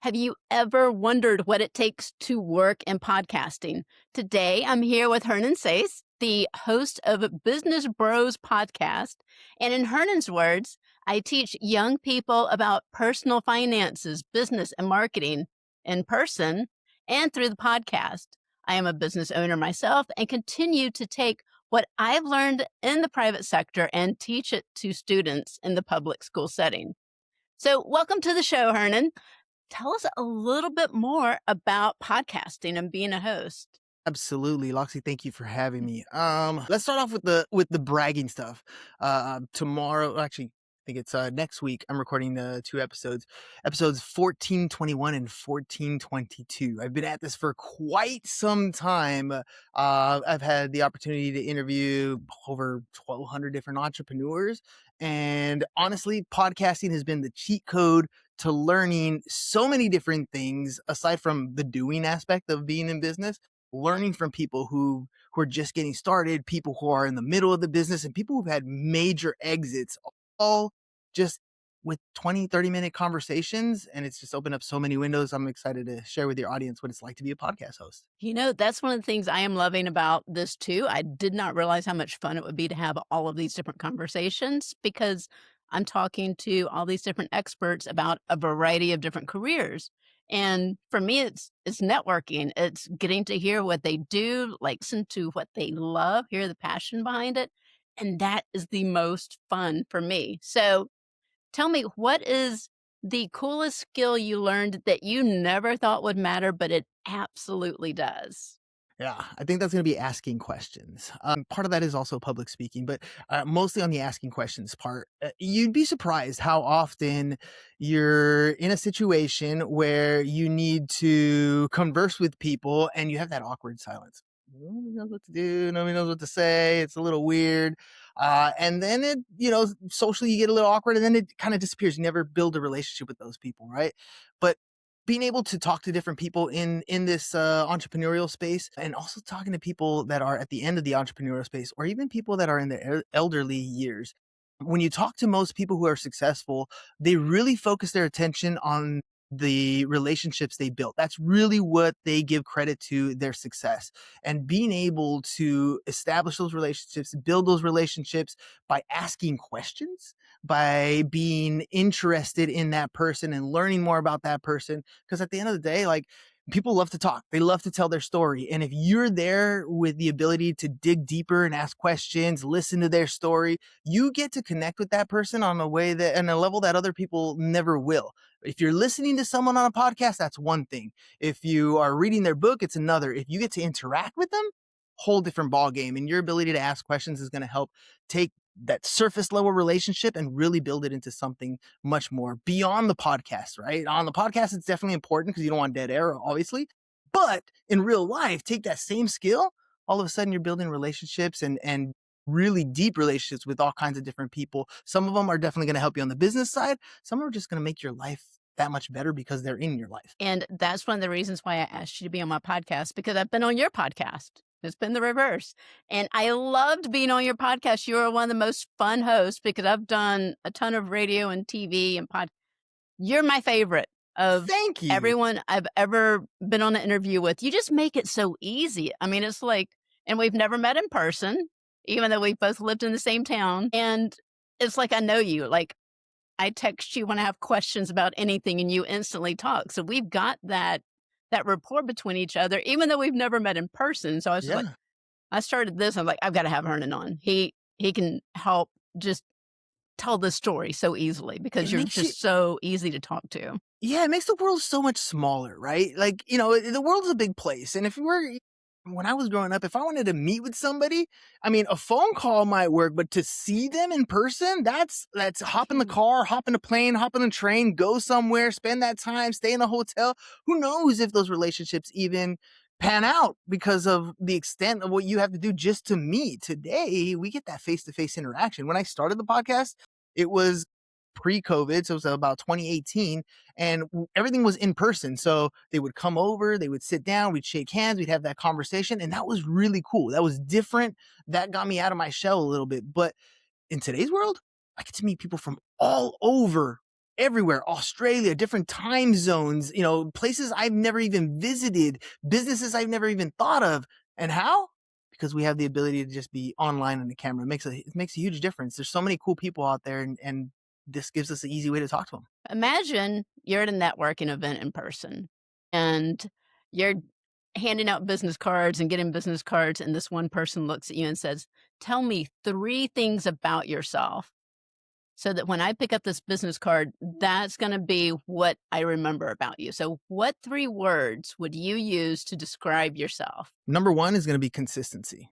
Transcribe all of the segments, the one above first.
Have you ever wondered what it takes to work in podcasting? Today, I'm here with Hernan Sias, the host of Business Bros podcast. And in Hernan's words, I teach young people about personal finances, business, and marketing in person and through the podcast. I am a business owner myself and continue to take what I've learned in the private sector and teach it to students in the public school setting. So, welcome to the show, Hernan. Tell us a little bit more about podcasting and being a host. Absolutely, Loxy. Thank you for having me. Let's start off with the bragging stuff. Tomorrow, actually, I think it's next week. I'm recording two episodes 1421 and 1422. I've been at this for quite some time. I've had the opportunity to interview over 1,200 different entrepreneurs, and honestly, podcasting has been the cheat code to learning so many different things aside from the doing aspect of being in business. Learning from people who are just getting started, people who are in the middle of the business, and people who've had major exits, all just with 20-30 minute conversations. And it's just opened up so many windows. I'm excited to share with your audience what it's like to be a podcast host. That's one of the things I am loving about this too. I did not realize how much fun it would be to have all of these different conversations because I'm talking to all these different experts about a variety of different careers. And for me, it's networking. It's getting to hear what they do, like listen to what they love, hear the passion behind it. And that is the most fun for me. So tell me, what is the coolest skill you learned that you never thought would matter, but it absolutely does? Yeah, I think that's going to be asking questions. Part of that is also public speaking, but mostly on the asking questions part. You'd be surprised how often you're in a situation where you need to converse with people and you have that awkward silence. Nobody knows what to do. Nobody knows what to say. It's a little weird. And then socially you get a little awkward and then it kind of disappears. You never build a relationship with those people, right? But being able to talk to different people in this entrepreneurial space, and also talking to people that are at the end of the entrepreneurial space, or even people that are in their elderly years. When you talk to most people who are successful, they really focus their attention on the relationships they built. That's really what they give credit to their success. And being able to establish those relationships, build those relationships by asking questions, by being interested in that person and learning more about that person. Because at the end of the day, like, people love to talk, they love to tell their story. And if you're there with the ability to dig deeper and ask questions, listen to their story, you get to connect with that person on a way that, and a level that other people never will. If you're listening to someone on a podcast, that's one thing. If you are reading their book, it's another. If you get to interact with them, whole different ball game. And your ability to ask questions is going to help take that surface level relationship and really build it into something much more beyond the podcast, right? On the podcast, it's definitely important because you don't want dead air, obviously. But in real life, take that same skill. All of a sudden, you're building relationships and really deep relationships with all kinds of different people. Some of them are definitely going to help you on the business side. Some are just going to make your life that much better because they're in your life. And that's one of the reasons why I asked you to be on my podcast because I've been on your podcast. It's been the reverse. And I loved being on your podcast. You are one of the most fun hosts because I've done a ton of radio and TV and pod. You're my favorite of Thank you. everyone I've ever been on an interview with. You just make it so easy. I mean, it's like, and we've never met in person, even though we both lived in the same town. And it's like I know you. Like I text you when I have questions about anything and you instantly talk. So we've got that rapport between each other, even though we've never met in person. So I was just like, Yeah. I started this. I'm like, I've got to have Hernan on. He can help just tell the story so easily It because you're makes you, just so easy to talk to. yeah, it makes the world so much smaller, right? Like, the world is a big place. And when I was growing up, if I wanted to meet with somebody, I mean, a phone call might work, but to see them in person, that's hop in the car, hop in a plane, hop in a train, go somewhere, spend that time, stay in a hotel. Who knows if those relationships even pan out because of the extent of what you have to do just to meet. Today, we get that face to face interaction. When I started the podcast, it was pre-COVID, so it was about 2018, and everything was in person. So they would come over, they would sit down, we'd shake hands, we'd have that conversation, and that was really cool. That was different. That got me out of my shell a little bit. But in today's world, I get to meet people from all over everywhere, Australia, different time zones, places I've never even visited, businesses I've never even thought of. And how? Because we have the ability to just be online on the camera. It makes a huge difference. There's so many cool people out there, and this gives us an easy way to talk to them. Imagine you're at a networking event in person and you're handing out business cards and getting business cards, and this one person looks at you and says, "Tell me 3 things about yourself so that when I pick up this business card, that's gonna be what I remember about you." So, what 3 words would you use to describe yourself? Number one is going to be consistency.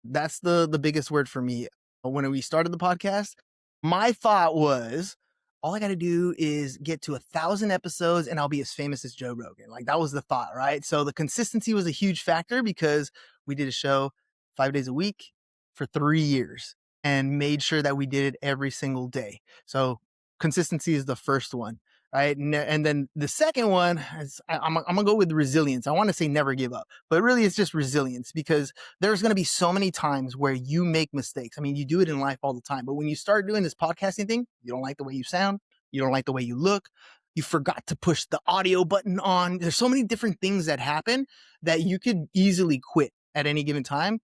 That's the biggest word for me. When we started the podcast, my thought was all I got to do is get to 1,000 episodes and I'll be as famous as Joe Rogan. Like that was the thought, right? So the consistency was a huge factor because we did a show 5 days a week for 3 years and made sure that we did it every single day. So consistency is the first one. Right. And then the second one is I'm going to go with resilience. I want to say never give up, but really it's just resilience because there's going to be so many times where you make mistakes. I mean, you do it in life all the time, but when you start doing this podcasting thing, you don't like the way you sound. You don't like the way you look. You forgot to push the audio button on. There's so many different things that happen that you could easily quit at any given time,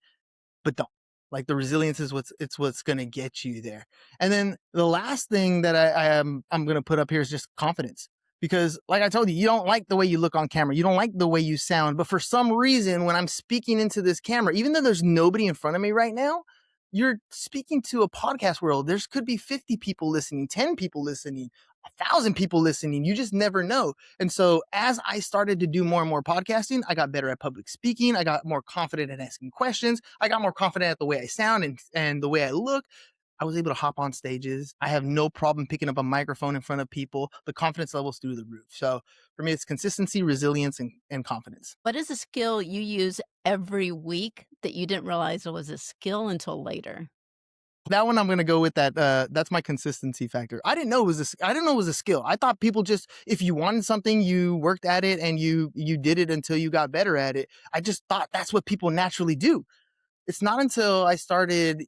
but don't. Like the resilience is what's going to get you there. And then the last thing that I'm going to put up here is just confidence. Because like I told you, you don't like the way you look on camera. You don't like the way you sound. But for some reason, when I'm speaking into this camera, even though there's nobody in front of me right now, you're speaking to a podcast world. There's could be 50 people listening, 10 people listening, 1,000 people listening. You just never know. And so as I started to do more and more podcasting, I got better at public speaking. I got more confident at asking questions. I got more confident at the way I sound and the way I look. I was able to hop on stages. I have no problem picking up a microphone in front of people. The confidence level's through the roof. So for me, it's consistency, resilience, and confidence. What is a skill you use every week that you didn't realize it was a skill until later? That one I'm gonna go with that. That's my consistency factor. I didn't know it was a skill. I thought people just if you wanted something, you worked at it and you did it until you got better at it. I just thought that's what people naturally do. It's not until I started,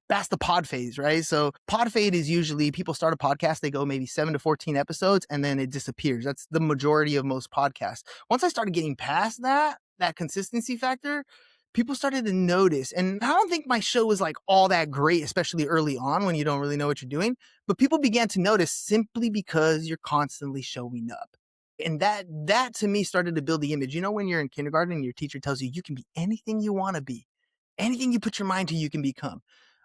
that's the pod phase, right? So pod fade is usually people start a podcast, they go maybe 7 to 14 episodes and then it disappears. That's the majority of most podcasts. Once I started getting past that consistency factor, people started to notice. And I don't think my show was like all that great, especially early on when you don't really know what you're doing. But people began to notice simply because you're constantly showing up. And that to me started to build the image. When you're in kindergarten and your teacher tells you you can be anything you want to be, anything you put your mind to, you can become.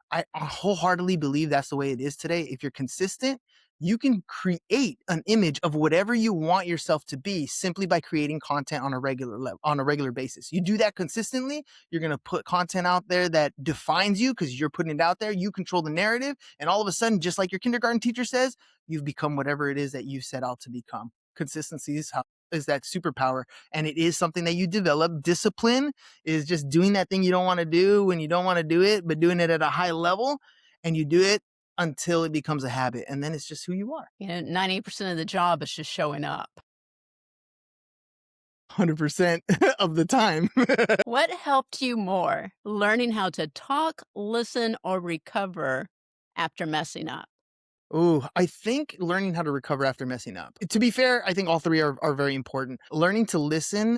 I wholeheartedly believe that's the way it is today. If you're consistent, you can create an image of whatever you want yourself to be simply by creating content on a regular basis. You do that consistently, you're going to put content out there that defines you because you're putting it out there. You control the narrative. And all of a sudden, just like your kindergarten teacher says, you've become whatever it is that you set out to become. Consistency is that superpower. And it is something that you develop. Discipline is just doing that thing you don't want to do when you don't want to do it, but doing it at a high level, and you do it until it becomes a habit. And then it's just who you are. 90% of the job is just showing up. 100% of the time. What helped you more, learning how to talk, listen, or recover after messing up? Ooh, I think learning how to recover after messing up. To be fair, I think all three are very important. Learning to listen,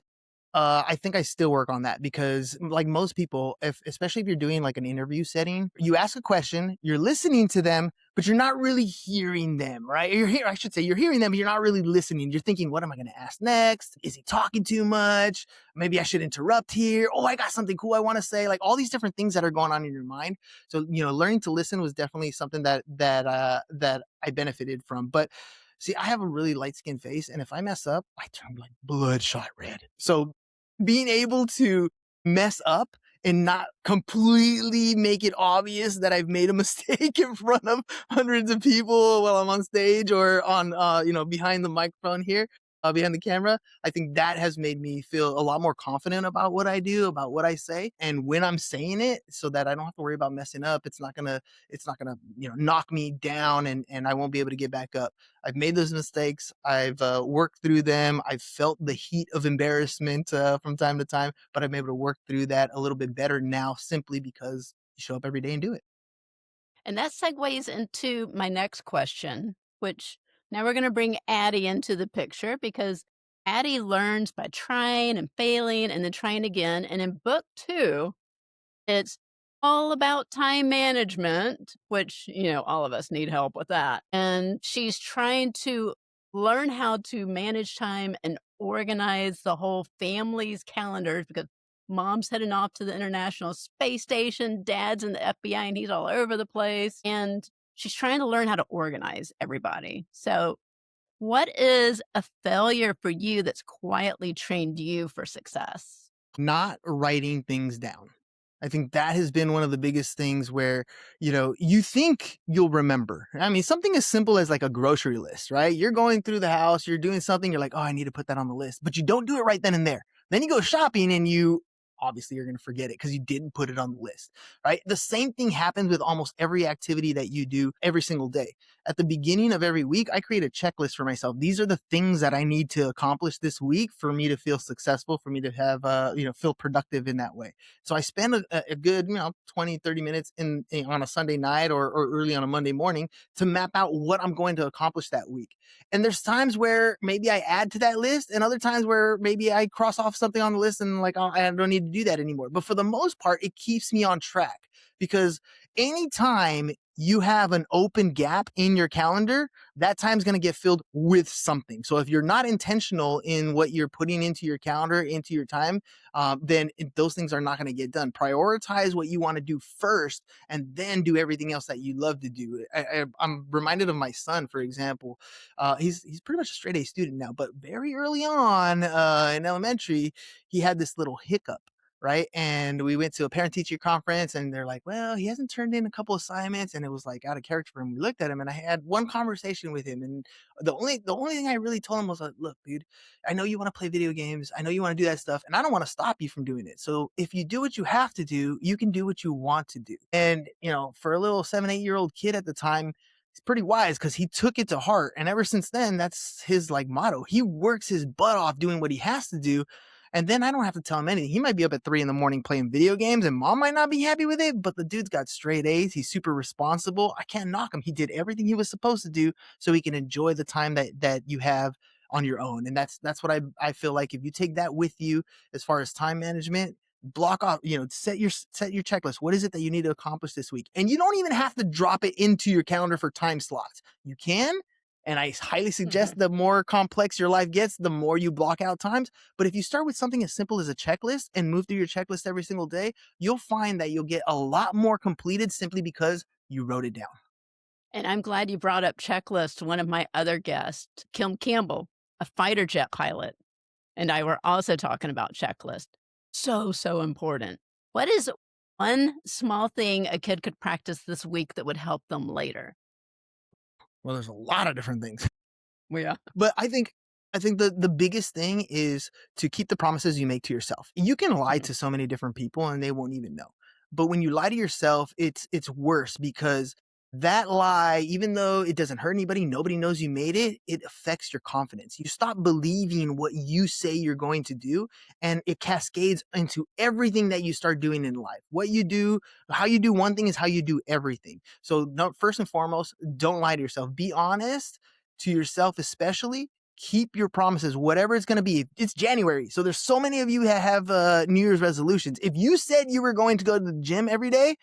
I think I still work on that because, like most people, especially if you're doing like an interview setting, you ask a question, you're listening to them, but you're not really hearing them, right? I should say, you're hearing them, but you're not really listening. You're thinking, what am I going to ask next? Is he talking too much? Maybe I should interrupt here. Oh, I got something cool I want to say. Like all these different things that are going on in your mind. So, learning to listen was definitely something that I benefited from. But see, I have a really light skinned face, and if I mess up, I turn like bloodshot red. So being able to mess up and not completely make it obvious that I've made a mistake in front of hundreds of people while I'm on stage or on, behind the microphone here, behind the camera. I think that has made me feel a lot more confident about what I do, about what I say. And when I'm saying it so that I don't have to worry about messing up, it's not gonna, knock me down and I won't be able to get back up. I've made those mistakes. I've worked through them. I've felt the heat of embarrassment from time to time, but I'm able to work through that a little bit better now simply because you show up every day and do it. And that segues into my next question, which Now we're going to bring Addie into the picture because Addie learns by trying and failing and then trying again. And in book 2, it's all about time management, which, all of us need help with that. And she's trying to learn how to manage time and organize the whole family's calendars because mom's heading off to the International Space Station, dad's in the FBI, and he's all over the place. And she's trying to learn how to organize everybody. So, what is a failure for you that's quietly trained you for success? Not writing things down. I think that has been one of the biggest things where, you think you'll remember. I mean, something as simple as like a grocery list, right? You're going through the house, you're doing something, you're like, oh, I need to put that on the list, but you don't do it right then and there. Then you go shopping and you obviously you're going to forget it because you didn't put it on the list, right? The same thing happens with almost every activity that you do every single day. At the beginning of every week, I create a checklist for myself. These are the things that I need to accomplish this week for me to feel successful, for me to have, feel productive in that way. So I spend a good, 20, 30 minutes on a Sunday night or early on a Monday morning to map out what I'm going to accomplish that week. And there's times where maybe I add to that list and other times where maybe I cross off something on the list and like, oh, I don't need to do that anymore. But for the most part, it keeps me on track because anytime you have an open gap in your calendar, that time's going to get filled with something. So if you're not intentional in what you're putting into your calendar, into your time, then those things are not going to get done. Prioritize what you want to do first and then do everything else that you love to do. I'm reminded of my son, for example. He's pretty much a straight A student now, but very early on in elementary, he had this little hiccup. Right. And we went to a parent teacher conference and they're like, well, he hasn't turned in a couple assignments. And it was like out of character for him. We looked at him and I had one conversation with him. And the only thing I really told him was like, look, dude, I know you want to play video games. I know you want to do that stuff. And I don't want to stop you from doing it. So if you do what you have to do, you can do what you want to do. And, for a little 7, 8-year-old kid at the time, he's pretty wise because he took it to heart. And ever since then, that's his like motto. He works his butt off doing what he has to do. And then I don't have to tell him anything. He might be up at 3 a.m. playing video games and mom might not be happy with it, but the dude's got straight A's. He's super responsible. I can't knock him. He did everything he was supposed to do so he can enjoy the time that you have on your own. And that's what I feel like if you take that with you as far as time management, block off, set your checklist. What is it that you need to accomplish this week? And you don't even have to drop it into your calendar for time slots. You can. And I highly suggest the more complex your life gets, the more you block out times. But if you start with something as simple as a checklist and move through your checklist every single day, you'll find that you'll get a lot more completed simply because you wrote it down. And I'm glad you brought up checklist. One of my other guests, Kim Campbell, a fighter jet pilot, and I were also talking about checklist. So important. What is one small thing a kid could practice this week that would help them later? Well, there's a lot of different things. Yeah. But I think the biggest thing is to keep the promises you make to yourself. You can lie Mhm. to so many different people and they won't even know. But when you lie to yourself, it's worse because that lie, even though it doesn't hurt anybody, nobody knows you made it, it affects your confidence. You stop believing what you say you're going to do, and it cascades into everything that you start doing in life. What you do, how you do one thing is how you do everything. So, no, first and foremost, don't lie to yourself. Be honest to yourself, especially keep your promises, whatever it's going to be. It's January. So there's so many of you that have New Year's resolutions. If you said you were going to go to the gym every day,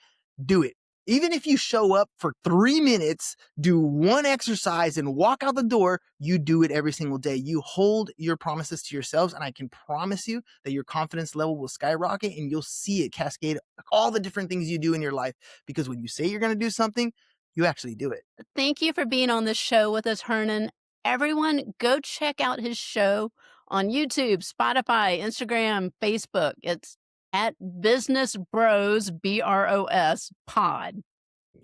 do it. Even if you show up for 3 minutes, do one exercise and walk out the door, you do it every single day. You hold your promises to yourselves. And I can promise you that your confidence level will skyrocket and you'll see it cascade all the different things you do in your life. Because when you say you're going to do something, you actually do it. Thank you for being on the show with us, Hernan. Everyone, go check out his show on YouTube, Spotify, Instagram, Facebook. It's at Business Bros, BROS Pod.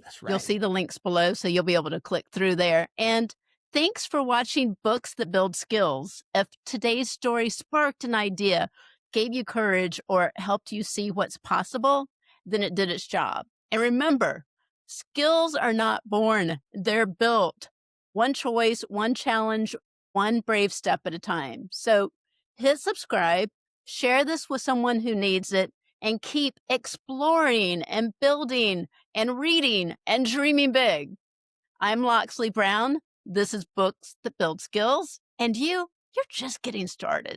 That's You'll right. see the links below, so you'll be able to click through there. And thanks for watching Books That Build Skills. If today's story sparked an idea, gave you courage, or helped you see what's possible, then it did its job. And remember, skills are not born, they're built. One choice, one challenge, one brave step at a time. So hit subscribe, share this with someone who needs it, and keep exploring and building and reading and dreaming big. I'm Loxley Brown. This is Books That Build Skills, and you're just getting started.